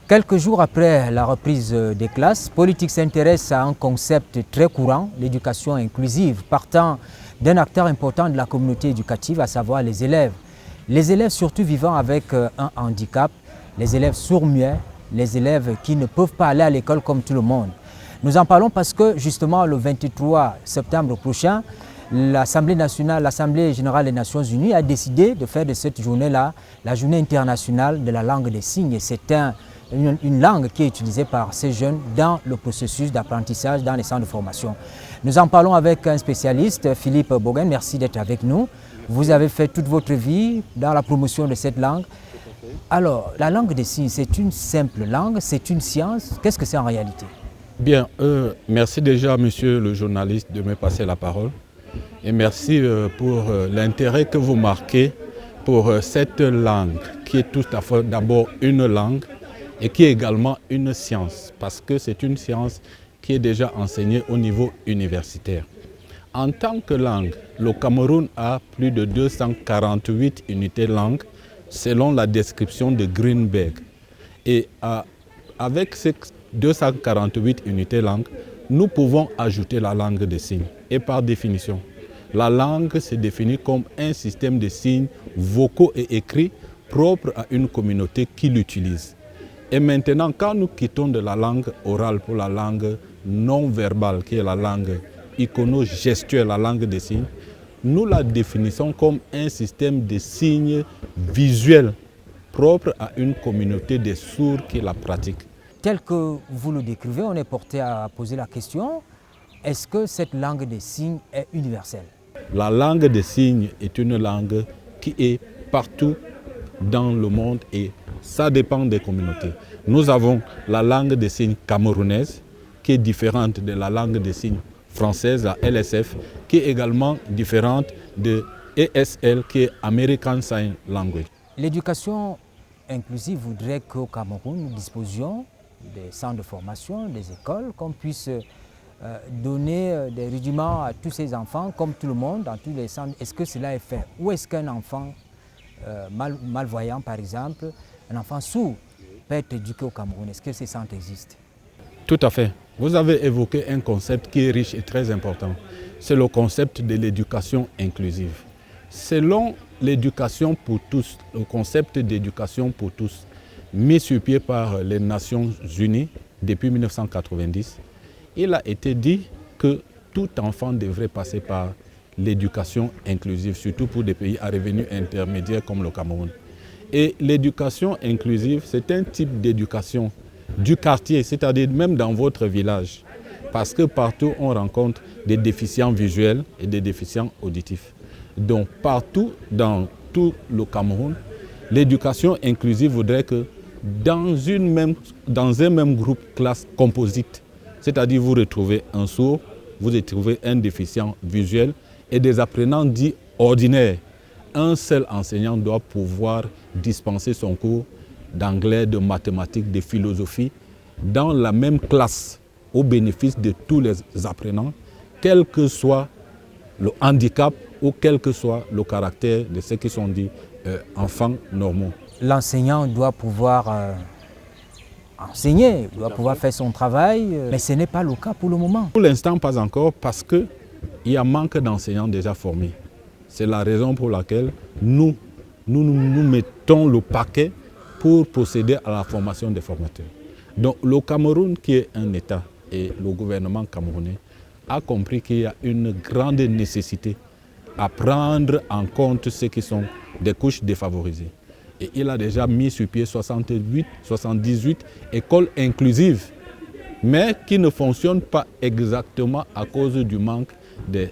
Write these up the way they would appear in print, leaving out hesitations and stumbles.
Quelques jours après la reprise des classes, Politique s'intéresse à un concept très courant, l'éducation inclusive, partant d'un acteur important de la communauté éducative, à savoir les élèves. Les élèves surtout vivant avec un handicap, les élèves sourds-muets, les élèves qui ne peuvent pas aller à l'école comme tout le monde. Nous en parlons parce que justement le 23 septembre prochain, l'Assemblée nationale, l'Assemblée générale des Nations Unies a décidé de faire de cette journée-là la journée internationale de la langue des signes. Et c'est une langue qui est utilisée par ces jeunes dans le processus d'apprentissage dans les centres de formation. Nous en parlons avec un spécialiste, Philippe Bogen. Merci d'être avec nous. Vous avez fait toute votre vie dans la promotion de cette langue. Alors, la langue des signes, c'est une simple langue, c'est une science. Qu'est-ce que c'est en réalité? Bien, merci déjà, monsieur le journaliste, de me passer la parole. Et merci pour l'intérêt que vous marquez pour cette langue, qui est tout à fait d'abord une langue et qui est également une science, parce que c'est une science qui est déjà enseignée au niveau universitaire. En tant que langue, le Cameroun a plus de 248 unités langues, selon la description de Greenberg. Et avec ces 248 unités langues, nous pouvons ajouter la langue des signes. Et par définition, la langue se définit comme un système de signes vocaux et écrits propre à une communauté qui l'utilise. Et maintenant, quand nous quittons de la langue orale pour la langue non verbale, qui est la langue icono-gestuelle, la langue des signes, nous la définissons comme un système de signes visuels propre à une communauté de sourds qui la pratique. Tel que vous le décrivez, on est porté à poser la question, est-ce que cette langue des signes est universelle? La langue des signes est une langue qui est partout dans le monde et ça dépend des communautés. Nous avons la langue des signes camerounaise qui est différente de la langue des signes française, la LSF, qui est également différente de ESL, qui est American Sign Language. L'éducation inclusive voudrait qu'au Cameroun, nous disposions des centres de formation, des écoles, qu'on puisse donner des rudiments à tous ces enfants, comme tout le monde, dans tous les centres. Est-ce que cela est fait? Ou est-ce qu'un enfant malvoyant, par exemple, un enfant sourd, peut être éduqué au Cameroun? Est-ce que ces centres existent? Tout à fait. Vous avez évoqué un concept qui est riche et très important. C'est le concept de l'éducation inclusive. Selon l'éducation pour tous, le concept d'éducation pour tous, mis sur pied par les Nations Unies depuis 1990, il a été dit que tout enfant devrait passer par l'éducation inclusive, surtout pour des pays à revenus intermédiaires comme le Cameroun. Et l'éducation inclusive, c'est un type d'éducation du quartier, c'est-à-dire même dans votre village, parce que partout on rencontre des déficients visuels et des déficients auditifs. Donc partout dans tout le Cameroun, l'éducation inclusive voudrait que dans un même groupe classe composite, c'est-à-dire vous retrouvez un sourd, vous retrouvez un déficient visuel et des apprenants dits ordinaires. Un seul enseignant doit pouvoir dispenser son cours d'anglais, de mathématiques, de philosophie dans la même classe au bénéfice de tous les apprenants, quel que soit le handicap ou quel que soit le caractère de ceux qui sont dits enfants normaux. L'enseignant doit pouvoir enseigner, doit pouvoir faire son travail, mais ce n'est pas le cas pour le moment. Pour l'instant, pas encore, parce qu'il y a manque d'enseignants déjà formés. C'est la raison pour laquelle nous mettons le paquet pour procéder à la formation des formateurs. Donc le Cameroun, qui est un État, et le gouvernement camerounais, a compris qu'il y a une grande nécessité à prendre en compte ceux qui sont des couches défavorisées. Et il a déjà mis sur pied 78 écoles inclusives, mais qui ne fonctionnent pas exactement à cause du manque des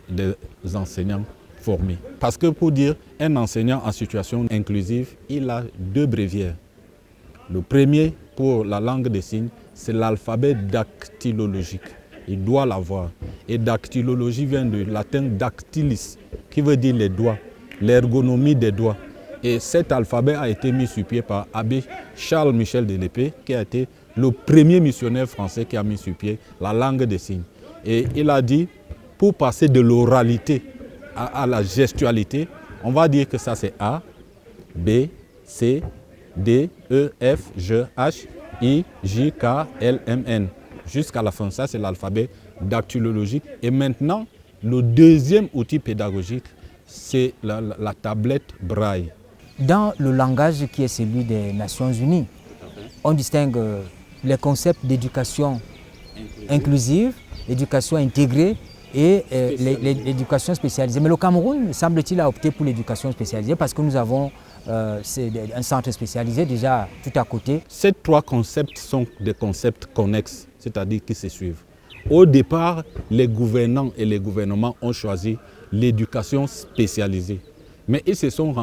enseignants formés. Parce que pour dire un enseignant en situation inclusive, il a 2 bréviaires. Le premier, pour la langue des signes, c'est l'alphabet dactylologique. Il doit l'avoir. Et dactylologie vient du latin dactylis, qui veut dire les doigts, l'ergonomie des doigts. Et cet alphabet a été mis sur pied par Abbé Charles-Michel de l'Épée, qui a été le premier missionnaire français qui a mis sur pied la langue des signes. Et il a dit, pour passer de l'oralité à la gestualité, on va dire que ça c'est A, B, C, D, E, F, G, H, I, J, K, L, M, N. Jusqu'à la fin, ça c'est l'alphabet dactylologique. Et maintenant, le deuxième outil pédagogique, c'est la tablette Braille. Dans le langage qui est celui des Nations Unies, on distingue les concepts d'éducation inclusive, l'éducation intégrée et l'éducation spécialisée. Mais le Cameroun, semble-t-il, a opté pour l'éducation spécialisée parce que nous avons un centre spécialisé déjà tout à côté. Ces trois concepts sont des concepts connexes, c'est-à-dire qui se suivent. Au départ, les gouvernants et les gouvernements ont choisi l'éducation spécialisée. Mais ils se sont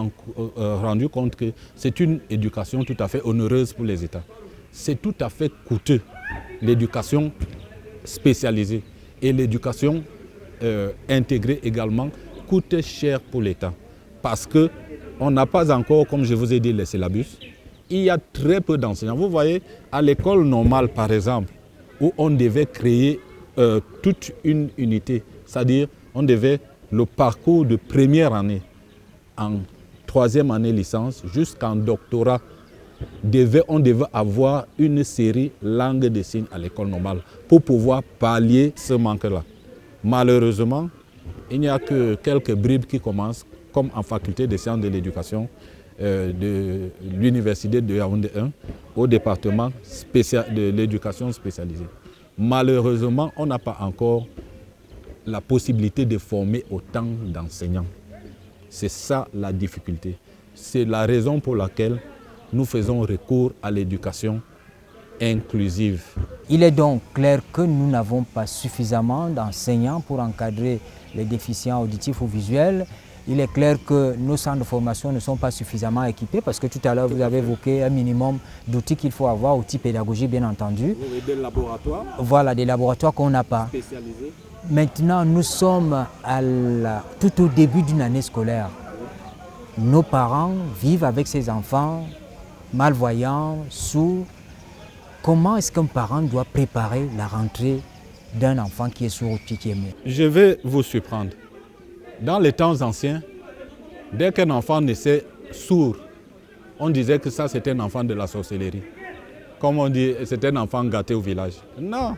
rendus compte que c'est une éducation tout à fait onéreuse pour les États. C'est tout à fait coûteux, l'éducation spécialisée. Et l'éducation intégrée également coûte cher pour l'État. Parce qu'on n'a pas encore, comme je vous ai dit, les syllabus. Il y a très peu d'enseignants. Vous voyez, à l'école normale, par exemple, où on devait créer toute une unité, c'est-à-dire on devait le parcours de première année, en troisième année licence jusqu'en doctorat, on devait avoir une série langue des signes à l'école normale pour pouvoir pallier ce manque-là. Malheureusement, il n'y a que quelques bribes qui commencent, comme en faculté des sciences de l'éducation de l'université de Yaoundé 1, au département de l'éducation spécialisée. Malheureusement, on n'a pas encore la possibilité de former autant d'enseignants. C'est ça la difficulté. C'est la raison pour laquelle nous faisons recours à l'éducation inclusive. Il est donc clair que nous n'avons pas suffisamment d'enseignants pour encadrer les déficients auditifs ou visuels. Il est clair que nos centres de formation ne sont pas suffisamment équipés parce que tout à l'heure vous avez évoqué un minimum d'outils qu'il faut avoir, outils pédagogiques bien entendu. Et des laboratoires. Voilà, des laboratoires qu'on n'a pas. Spécialisés. Maintenant, nous sommes tout au début d'une année scolaire. Nos parents vivent avec ces enfants malvoyants, sourds. Comment est-ce qu'un parent doit préparer la rentrée d'un enfant qui est sourd ou qui est muet? Je vais vous surprendre. Dans les temps anciens, dès qu'un enfant naissait sourd, on disait que ça c'était un enfant de la sorcellerie. Comme on dit, c'est un enfant gâté au village. Non.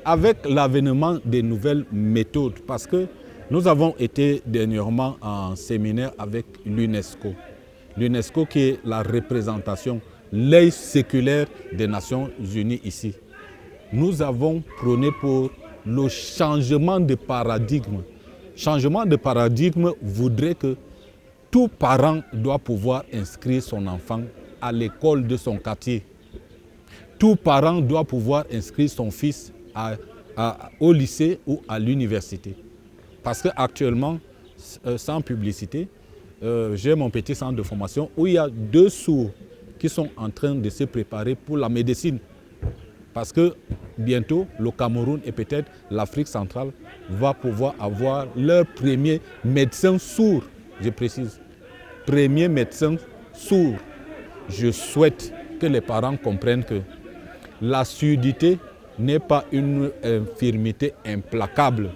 Avec l'avènement des nouvelles méthodes, parce que nous avons été dernièrement en séminaire avec l'UNESCO. L'UNESCO qui est la représentation, l'œil séculaire des Nations Unies ici. Nous avons prôné pour le changement de paradigme. Changement de paradigme voudrait que tout parent doit pouvoir inscrire son enfant à l'école de son quartier. Tout parent doit pouvoir inscrire son fils au lycée ou à l'université. Parce qu'actuellement, sans publicité, j'ai mon petit centre de formation où il y a 2 sourds qui sont en train de se préparer pour la médecine. Parce que bientôt, le Cameroun et peut-être l'Afrique centrale va pouvoir avoir leur premier médecin sourd, je précise. Premier médecin sourd. Je souhaite que les parents comprennent que la surdité n'est pas une infirmité implacable.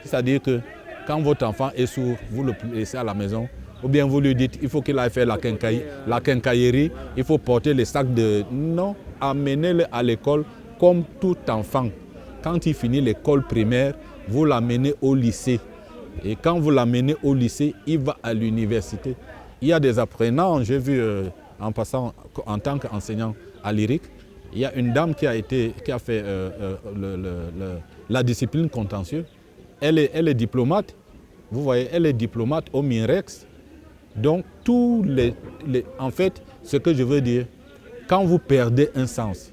C'est-à-dire que quand votre enfant est sourd, vous le laissez à la maison, ou bien vous lui dites il faut qu'il aille faire la quincaillerie, il faut porter les sacs de... Non, amenez-le à l'école comme tout enfant. Quand il finit l'école primaire, vous l'amenez au lycée. Et quand vous l'amenez au lycée, il va à l'université. Il y a des apprenants, j'ai vu en passant en tant qu'enseignant à l'IRIC, il y a une dame qui a fait la discipline contentieuse. Elle est diplomate. Vous voyez, elle est diplomate au MINREX. Donc, en fait, ce que je veux dire, quand vous perdez un sens,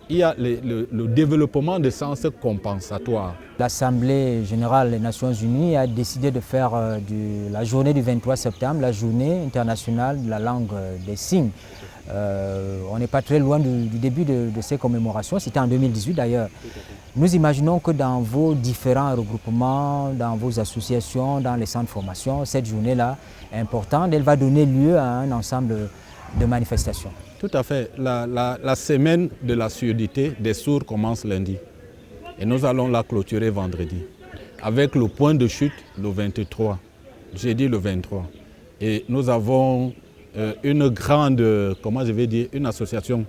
il y a le développement de sens compensatoire. L'Assemblée générale des Nations Unies a décidé de faire la journée du 23 septembre, la journée internationale de la langue des signes. On n'est pas très loin du début de ces commémorations, c'était en 2018 d'ailleurs. Nous imaginons que dans vos différents regroupements, dans vos associations, dans les centres de formation, cette journée-là est importante, elle va donner lieu à un ensemble de manifestations. Tout à fait. La semaine de la surdité des sourds commence lundi et nous allons la clôturer vendredi avec le point de chute le 23, jeudi le 23. Et nous avons une grande, une association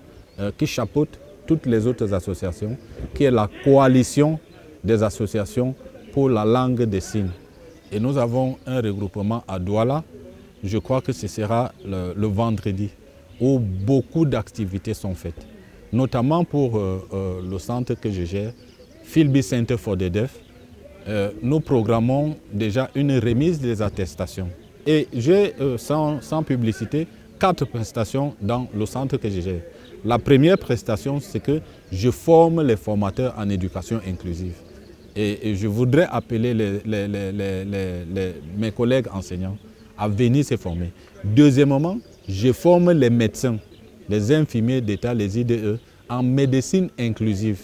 qui chapeaute toutes les autres associations, qui est la coalition des associations pour la langue des signes. Et nous avons un regroupement à Douala, je crois que ce sera le vendredi, où beaucoup d'activités sont faites. Notamment pour le centre que je gère, Philby Center for the Deaf, nous programmons déjà une remise des attestations. Et j'ai, sans publicité, 4 prestations dans le centre que je gère. La première prestation, c'est que je forme les formateurs en éducation inclusive. Et je voudrais appeler mes collègues enseignants à venir se former. Deuxièmement, je forme les médecins, les infirmiers d'État, les IDE, en médecine inclusive,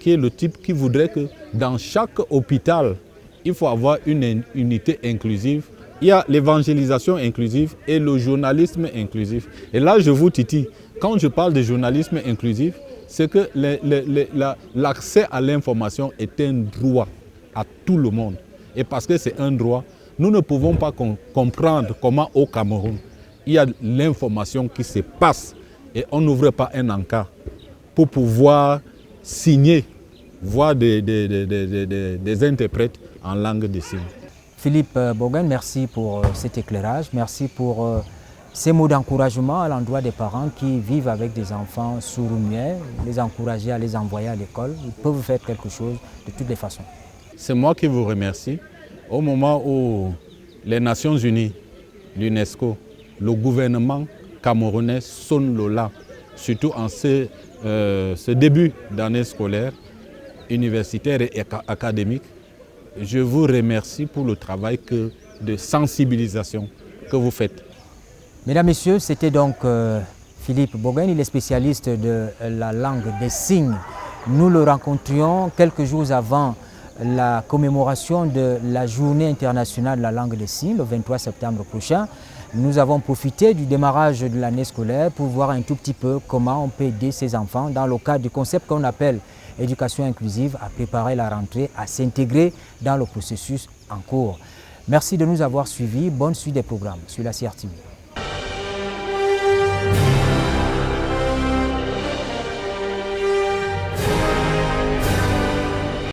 qui est le type qui voudrait que dans chaque hôpital, il faut avoir une unité inclusive. Il y a l'évangélisation inclusive et le journalisme inclusif. Et là, je vous titille. Quand je parle de journalisme inclusif, c'est que l'accès à l'information est un droit à tout le monde. Et parce que c'est un droit, nous ne pouvons pas comprendre comment au Cameroun, il y a l'information qui se passe et on n'ouvre pas un encart pour pouvoir signer, voire des interprètes en langue des signes. Philippe Bogen, merci pour cet éclairage, merci pour ces mots d'encouragement à l'endroit des parents qui vivent avec des enfants sourds-muets, les encourager à les envoyer à l'école. Ils peuvent faire quelque chose de toutes les façons. C'est moi qui vous remercie. Au moment où les Nations Unies, l'UNESCO, le gouvernement camerounais sonne le la, surtout en ce début d'année scolaire, universitaire et académique, je vous remercie pour le travail de sensibilisation que vous faites. Mesdames, Messieurs, c'était donc Philippe Bogen, il est spécialiste de la langue des signes. Nous le rencontrions quelques jours avant la commémoration de la Journée internationale de la langue des signes, le 23 septembre prochain. Nous avons profité du démarrage de l'année scolaire pour voir un tout petit peu comment on peut aider ces enfants dans le cadre du concept qu'on appelle éducation inclusive à préparer la rentrée, à s'intégrer dans le processus en cours. Merci de nous avoir suivis. Bonne suite des programmes sur la CRTV.